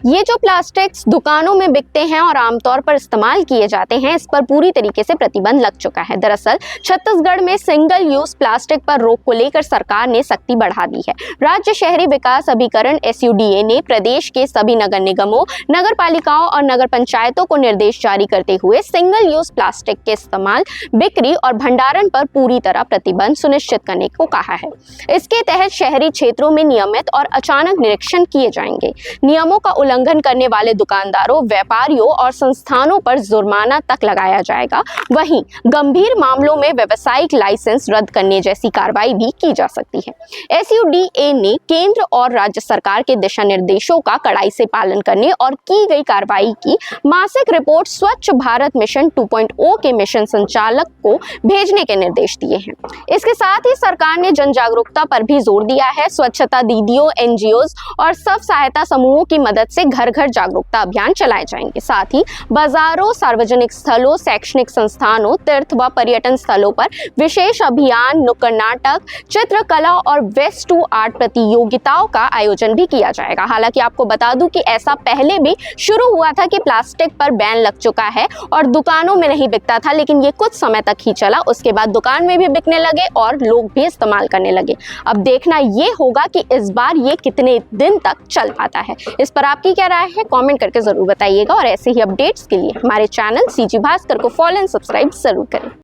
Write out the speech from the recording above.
ये जो प्लास्टिक्स दुकानों में बिकते हैं और आमतौर पर इस्तेमाल किए जाते हैं, इस पर पूरी तरीके से प्रतिबंध लग चुका है। दरअसल छत्तीसगढ़ में सिंगल यूज प्लास्टिक पर रोक को लेकर सरकार ने सख्ती बढ़ा दी है। राज्य शहरी विकास अभिकरण SUDA ने प्रदेश के सभी नगर निगमों, नगर पालिकाओं और नगर पंचायतों को निर्देश जारी करते हुए सिंगल यूज प्लास्टिक के इस्तेमाल, बिक्री और भंडारण पर पूरी तरह प्रतिबंध सुनिश्चित करने को कहा है। इसके तहत शहरी क्षेत्रों में नियमित और अचानक निरीक्षण किए जाएंगे। नियमों का उल्लंघन करने वाले दुकानदारों, व्यापारियों और संस्थानों पर जुर्माना तक लगाया जाएगा। वहीं गंभीर मामलों में व्यावसायिक लाइसेंस रद्द करने जैसी कार्रवाई भी की जा सकती है। SUDA ने केंद्र और राज्य सरकार के दिशा निर्देशों का कड़ाई से पालन करने और की गई कार्रवाई की मासिक रिपोर्ट स्वच्छ भारत मिशन 2.0 के मिशन संचालक को भेजने के निर्देश दिए हैं। इसके साथ ही सरकार ने जन जागरूकता पर भी जोर दिया है। स्वच्छता दीदियों, NGOs और स्व सहायता समूहों की मदद से घर घर जागरूकता अभियान चलाए जाएंगे। साथ ही बाजारों, सार्वजनिक स्थलों, शैक्षणिक संस्थानों, तीर्थ व पर्यटन स्थलों पर विशेष अभियान, नुक्कड़ नाटक, चित्रकला और वेस्ट टू आर्ट प्रतियोगिताओं का आयोजन भी किया जाएगा। हालांकि आपको बता दूं कि ऐसा पहले भी शुरू हुआ था कि प्लास्टिक पर बैन लग चुका है और दुकानों में नहीं बिकता था, लेकिन ये कुछ समय तक ही चला। उसके बाद दुकान में भी बिकने लगे और लोग भी इस्तेमाल करने लगे। अब देखना ये होगा कि इस बार ये कितने दिन तक चल पाता है। इस पर आपकी क्या राय है, कमेंट करके जरूर बताइएगा और ऐसे ही अपडेट्स के लिए हमारे चैनल CG भास्कर को फॉलो एंड सब्सक्राइब जरूर करें।